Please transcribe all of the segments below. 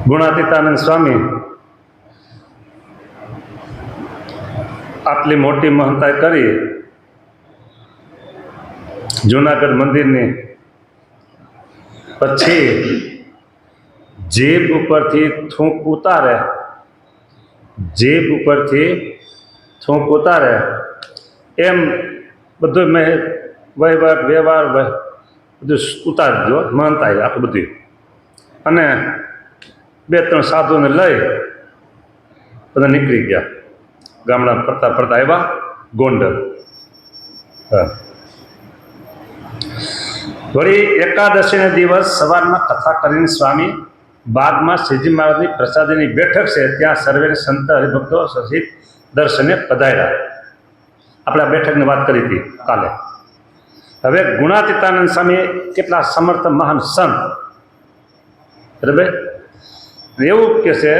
ગુણાતીતાનંદ સ્વામી આટલી મોટી મહંતાઈ કરી જૂનાગઢ મંદિરની, પછી જીભ ઉપરથી થૂંક ઉતારે, જીભ ઉપરથી થૂંક ઉતારે એમ બધું મેં વહીવટ વ્યવહાર બધું ઉતારી દો મહંતાઈ આખું બધું. અને 2-3 સાધુને લઈ બધા નીકળી ગયા. ગામડા ફરતા ફરતા આવ્યા ગોંડલ. વળી એકાદશીના દિવસ સવારમાં કથા કરીને સ્વામી બાગમાં શ્રીજી મહારાજની પ્રસાદીની બેઠક છે ત્યાં સર્વે સંત હરિભક્તો સહિત દર્શને પધાર્યા. આપણે આ બેઠકની વાત કરી હતી કાલે. હવે ગુણાતીતાનંદ સ્વામી કેટલા સમર્થ મહાન સંત, બરાબર. એવું કહે છે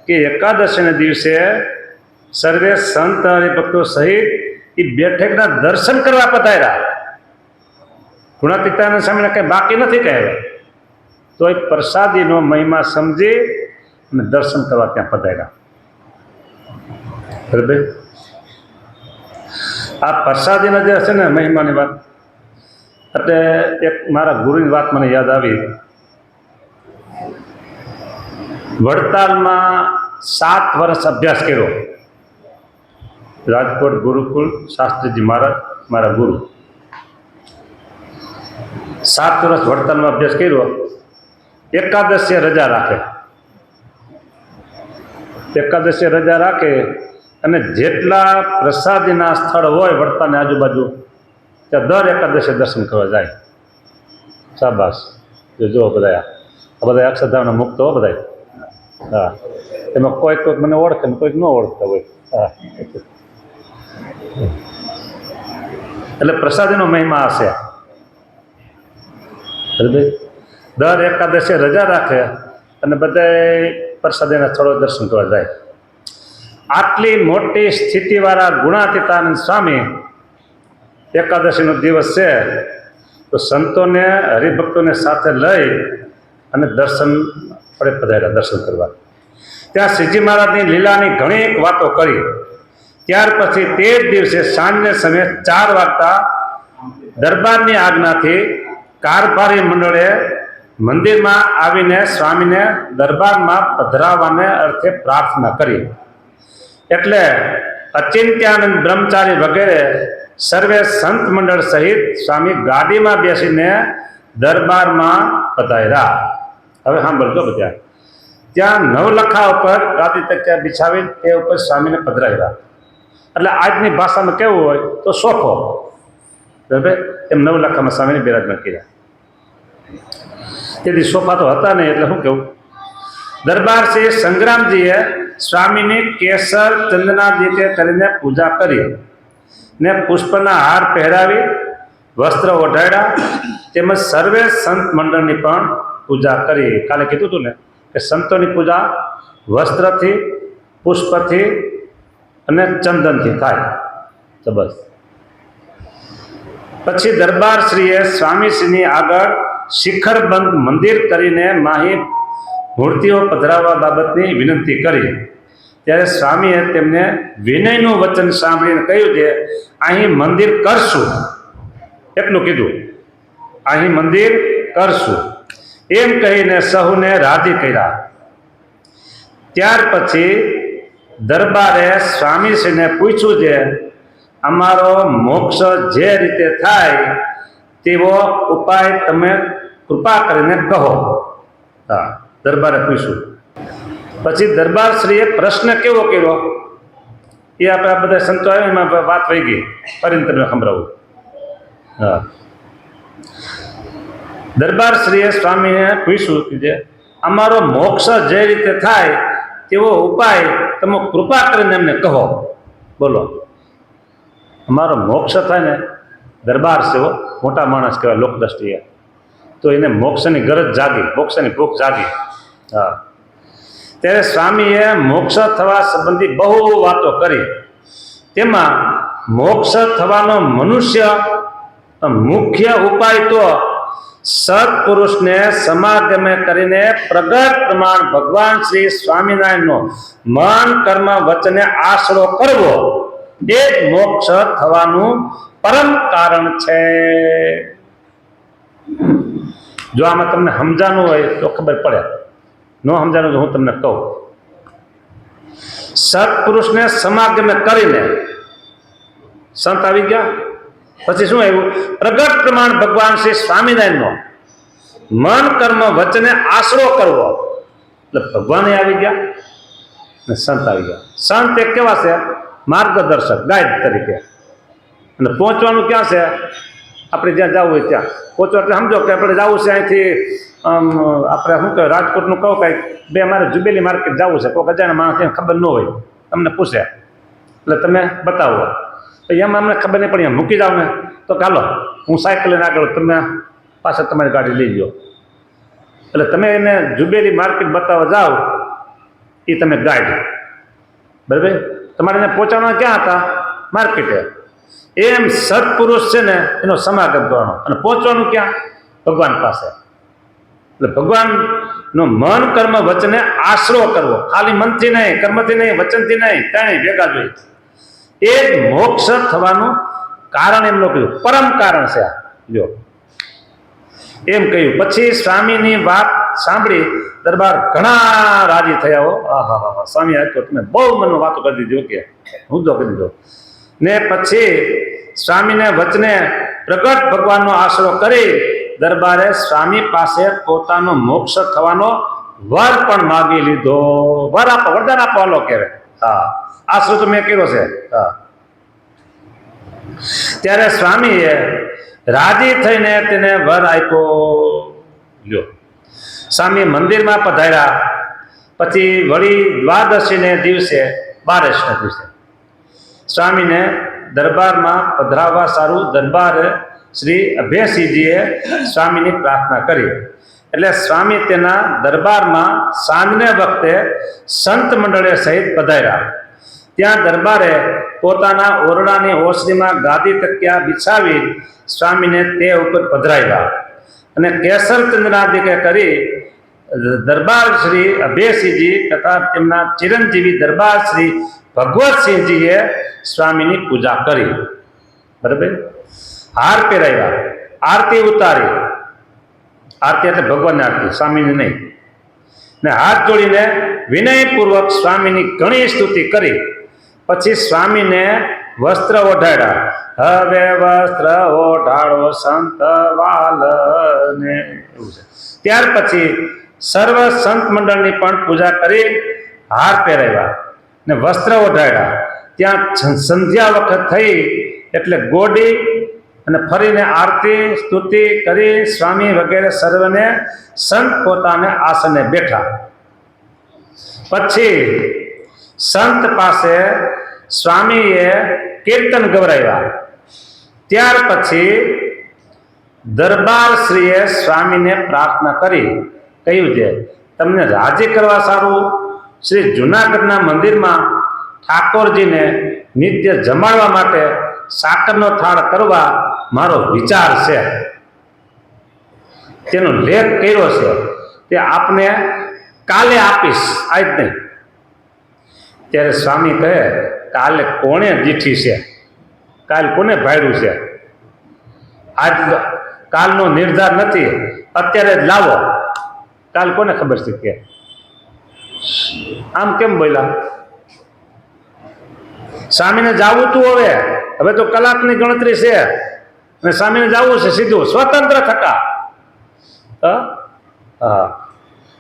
કે એકાદશીના દિવસે સર્વે સંત હરિભક્તો સહિત એ બેઠકના દર્શન કરવા પધાર્યા. ગુણાતીતાનંદ સ્વામીને કંઈ બાકી નથી કહેવાય, તો એ પ્રસાદીનો મહિમા સમજી અને દર્શન કરવા ત્યાં પધાર્યા. બરાબર. આ પ્રસાદીના જે હશે ને મહિમાની વાત, એટલે એક મારા ગુરુની વાત મને યાદ આવી. વડતાલમાં 7 વર્ષ અભ્યાસ કર્યો. રાજકોટ ગુરુકુળ શાસ્ત્રીજી મહારાજ મારા ગુરુ. 7 વર્ષ વડતાલમાં અભ્યાસ કર્યો. એકાદશીએ રજા રાખે, એકાદશીએ રજા રાખે અને જેટલા પ્રસાદીના સ્થળ હોય વડતાલની આજુબાજુ ત્યાં દર એકાદશીએ દર્શન કરવા જાય. શાબાશ. જો બધા આ બધા અક્ષરધામના મુક્ત હો બધા. હા, એમાં કોઈક મને ઓળખે ને કોઈક ન ઓળખતા હોય. હા, એટલે પ્રસાદીનો મહિમા હશે. દર એકાદશીએ રજા રાખે અને બધા પ્રસાદીના સ્થળો દર્શન કરવા જાય. આટલી મોટી સ્થિતિવાળા ગુણાતીતાનંદ સ્વામી એકાદશીનો દિવસ છે તો સંતોને હરિભક્તોને સાથે લઈ અને દર્શન પડે પધાર્યા દર્શન કરવા. ત્યાં શ્રીજી મહારાજની લીલાની ઘણી વાતો કરી. ત્યાર પછી તે જ દિવસે સાંજને સમયે 4 વાગતા દરબારની આજ્ઞાથી કારભારી મંડળે મંદિરમાં આવીને સ્વામીને દરબારમાં પધરાવવાને અર્થે પ્રાર્થના કરી. એટલે અચિંત્યાનંદ બ્રહ્મચારી વગેરે સર્વે સંત મંડળ સહિત સ્વામી ગાડીમાં બેસીને દરબારમાં પધાર્યા. હવે સાંભળજો બધા. ત્યાં નવલખા ઉપર ગાદી તકિયા બિછાવી તે ઉપર સ્વામીને પધરાવ્યા. એટલે આજની ભાષામાં કેવું હોય તો સોફો, બરાબર, એમ નવલખામાં સ્વામીને બિરાજમાન કર્યા. તેથી સોફા તો હતા નહીં, એટલે શું કેવું, દરબાર શ્રી સંગ્રામજીએ સ્વામીની કેસર ચંદનાદિકે કરીને પૂજા કરી ને પુષ્પના હાર પહેરાવી વસ્ત્ર ઓઢાડ્યા. તેમજ સર્વે સંત મંડળની પણ પૂજા કરી. કાલે કીધું હતું ને કે સંતોની પૂજા વસ્ત્રથી, પુષ્પથી અને ચંદનથી થાય. તો બસ પછી દરબારશ્રીએ સ્વામીશ્રીની આગળ શિખરબંધ મંદિર કરીને માહી મૂર્તિઓ પધરાવવા બાબતની વિનંતી કરી. ત્યારે સ્વામીએ તેમને વિનયનું વચન સાંભળીને કહ્યું કે અહીં મંદિર કરશું, એટલું કીધું, અહીં મંદિર કરશું એમ કહીને સહુને રાજી કર્યા. ત્યાર પછી દરબારે સ્વામીશ્રીને પૂછ્યું છે અમારો મોક્ષ જે રીતે થાય તેવો ઉપાય તમે કૃપા કરીને કહો. હા, દરબારે પૂછ્યું. પછી દરબારશ્રીએ પ્રશ્ન કેવો કર્યો એ આપણે આ બધા સંતો આવ્યા એમાં વાત વહી ગઈ, ફરીને તમને સંભળાવું. હા, દરબારશ્રીએ સ્વામીને પૂછ્યું કે અમારો મોક્ષ જે રીતે થાય તેવો ઉપાય તમે કૃપા કરીને એમને કહો. બોલો, અમારો મોક્ષ થાય ને, દરબાર સેવો મોટા માણસ કહેવાય લોક દ્રષ્ટિએ, તો એને મોક્ષની ગરજ જાગી, મોક્ષની ભૂખ જાગી. હા, ત્યારે સ્વામીએ મોક્ષ થવા સંબંધી બહુ વાતો કરી. તેમાં મોક્ષ થવાનો મનુષ્ય મુખ્ય ઉપાય તો સત્પુરુષને સમાગમે કરીને પ્રગટ પ્રમાણ ભગવાન શ્રી સ્વામિનારાયણનો મન કર્મ વચને આશરો કરવો એ જ મોક્ષ થવાનું પરમ કારણ છે. જો આમાં તમને સમજાનું હોય તો ખબર પડે, ન સમજાનું તો હું તમને કહું. સત્પુરુષને સમાગમે કરીને સંત આવી ગયા, પછી શું આવ્યું? પ્રગટ પ્રમાણ ભગવાન શ્રી સ્વામિનારાયણનો મન કર્મ વચને આશરો કરવો, એટલે ભગવાન આવી ગયા ને સંત આવી ગયા. સંત એક કેવા છે? માર્ગદર્શક, ગાઈડ તરીકે. અને પહોંચવાનું ક્યાં છે? આપણે જ્યાં જવું હોય ત્યાં પહોંચવા. એટલે સમજો કે આપણે જવું છે અહીંથી આપણે શું કહે રાજકોટનું કહું કાંઈક બે મારે જુબેલી માર્કેટ જવું છે, કોઈ અજાણ્યા માણસ એને ખબર ન હોય, તમને પૂછે એટલે તમે બતાવો. એમાં અમને ખબર નહીં પડી, મૂકી જાવ ને તો ચાલો હું સાયકલ લઈને આગળ, તમે પાછળ તમારી ગાડી લઈ લો. એટલે તમે એને જુબેલી માર્કેટ બતાવવા જાઓ, એ તમે ગાઈડ, બરાબર. તમારે એને પહોંચાડવા ક્યાં હતા? માર્કેટે. એમ સત્પુરુષ છે ને એનો સમાગમ કરવાનો અને પહોંચવાનું ક્યાં? ભગવાન પાસે. એટલે ભગવાનનો મન કર્મ વચને આશરો કરવો, ખાલી મનથી નહીં, કર્મથી નહીં, વચનથી નહીં, ત્રણેય ભેગા જોઈએ. એ જ મોક્ષ થવાનું કારણ એમનું કહ્યું, પરમ કારણ છે. જો એમ કહ્યું. પછી સ્વામીની વાત સાંભળી દરબાર ઘણા રાજી થયા. હો, હા, સ્વામી આ તો તમે બહુ મનમાં વાતો કરી દીધી, કે મુદ્દો કરી દીધો ને. પછી સ્વામીને વચને પ્રગટ ભગવાનનો આશરો કરી દરબારે સ્વામી પાસે પોતાનો મોક્ષ થવાનો વર પણ માગી લીધો. વર આપો, વરદાન આપો, હાલો કહેવાય. હા, આશરો તો મેં કર્યો છે. હા. ત્યારે સ્વામીએ રાજી થઈને તેને વર આપ્યો. લ્યો, સ્વામી મંદિરમાં પધાર્યા. પછી વળી દ્વાદશીને દિવસે, બારસના દિવસે સ્વામીને દરબારમાં પધરાવવા સારું દરબાર શ્રી અભયસિંહજીએ સ્વામીની પ્રાર્થના કરી. એટલે સ્વામી તેના દરબારમાં સાંજને વખતે સંત મંડળે સહિત પધાર્યા. ત્યાં દરબારે પોતાના ઓરડાની ઓસરીમાં ગાદી તકિયા બિછાવી સ્વામીને તે ઉપર પધરાવ્યા અને કેસર ચંદ્રાદિકે કરી દરબાર શ્રી અભયસિંહજી તથા તેમના ચિરંજીવી દરબાર શ્રી ભગવતસિંહજીએ સ્વામીની પૂજા કરી. બરાબર. હાર પહેરાવ્યા, આરતી ઉતારી. આરતી એટલે ભગવાનની આરતી, સ્વામીની નહીં. ને હાથ જોડીને વિનયપૂર્વક સ્વામીની ઘણી સ્તુતિ કરી. પછી સ્વામીને વસ્ત્ર ઓઢાડ્યા. હવે વસ્ત્ર ઓઢાડો સંત વાલને, એવું છે. ત્યાર પછી સર્વ સંત મંડળની પણ પૂજા કરી હાર પહેરાવ્યા ને વસ્ત્ર ઓઢાડ્યા. ત્યાં સંધ્યા વખત થઈ એટલે ગોડી અને ફરીને આરતી સ્તુતિ કરી સ્વામી વગેરે સર્વને સંત પોતાને આસને બેઠા. પછી સંત પાસે સ્વામીએ કીર્તન ગવરાવ્યા. ત્યાર પછી દરબારશ્રીએ સ્વામીને પ્રાર્થના કરી. કહ્યું છે, તમને રાજી કરવા સારું શ્રી જુનાગઢના મંદિરમાં ઠાકોરજીને નિત્ય જમાડવા માટે સાકરનો થાળ કરવા મારો વિચાર છે. તેનો લેખ કર્યો છે, તે આપને કાલે આપીશ, આજ નહીં. ત્યારે સ્વામી કહે, કાલે કોણે દીઠી છે? કાલ કોને ભાડ્યું છે? આજ કાલનો નિર્ધાર નથી, અત્યારે જ લાવો. કાલ કોને ખબર છે? કે આમ કેમ બોલ્યા? સ્વામીને જાવું તું, હવે તો કલાકની ગણતરી છે અને સ્વામીને જવું છે સીધું સ્વતંત્ર થતા. હા,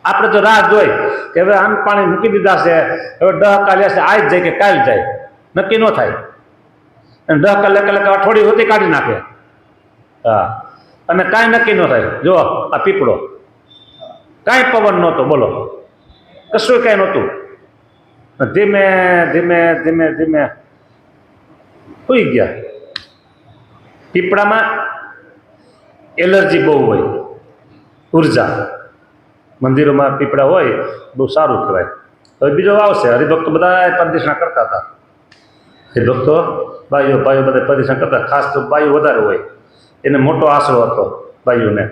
આપણે તો રાહ જોઈ કે હવે આમ પાણી મૂકી દીધા છે, હવે 10 કાલે છે, આજ જાય કે કાલ જાય, નક્કી ન થાય. અને 10 કલાક અઠવાડિયું હોતી કાઢી નાખે. હા, અને કાંઈ નક્કી ન થાય. જો આ પીપળો, કાંઈ પવન નહોતો, બોલો, કશું કાંઈ નહોતું. ધીમે ધીમે ધીમે ધીમે સુઈ ગયા. પીપળામાં એલર્જી બહુ હોય, ઉર્જા. મંદિરોમાં પીપળા હોય, બહુ સારું કહેવાય. હવે બીજો આવશે. હરિભક્તો બધા પ્રદક્ષિણા કરતા હતા. હરિભક્તો ભાઈઓ બધા પ્રદક્ષિણા કરતા. ખાસ તો બાઈઓ વધારે હોય, એને મોટો આશરો હતો બાઈઓને.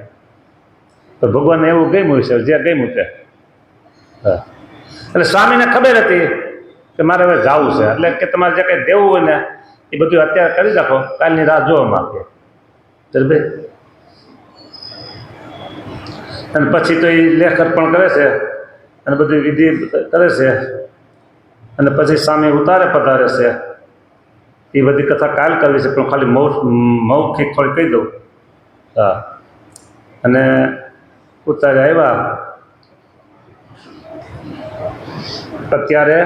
તો ભગવાનને એવું ગમ્યું છે, જ્યાં ગમ્યું તે. હા, એટલે સ્વામીને ખબર હતી કે મારે હવે જવું છે, એટલે કે તમારે જે કંઈ દેવું હોય ને એ બધું અત્યારે કરી નાખો, કાલની રાહ જોવા માંગે. ચાલ ભાઈ. અને પછી તો એ લેખ અર્પણ કરે છે અને બધી વિધિ કરે છે, અને પછી સ્વામી ઉતારે પધારે છે. એ બધી કથા કાલ કરવી છે, પણ ખાલી મૌખિક થોડી કહી દઉં. હા, અને ઉતારે આવ્યા અત્યારે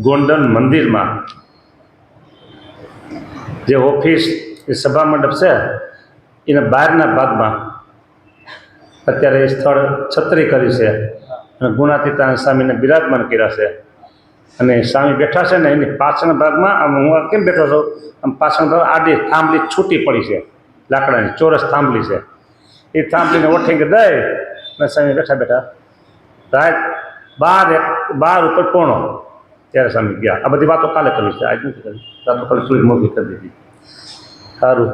ગોંડલ મંદિરમાં જે ઓફિસ એ સભા મંડપ છે એના બહારના ભાગમાં અત્યારે એ સ્થળ છત્રી કરી છે અને ગુણાતીતાન સ્વામીને બિરાજમાન કર્યા છે. અને સ્વામી બેઠા છે ને એની પાછળના ભાગમાં આમ હું કેમ બેઠો છું, આમ પાછળના ભાગ આડી થાંભલી છૂટી પડી છે, લાકડાની ચોરસ થાંભલી છે. એ થાંભલીને ઓઠીને દઈ અને સ્વામી બેઠા બેઠા રાત 12 ઉપર પોણો ત્યારે સ્વામી ગયા. આ બધી વાતો કાલે કરવી છે, આજ નથી કરી. રાતો કાલે સુઈ મોટી કરી દીધી. સારું.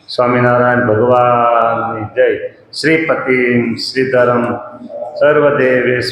સ્વામિનારાયણ ભગવાનની જય. શ્રીપતિ શ્રીધરમ સર્વદેવેશ્વર.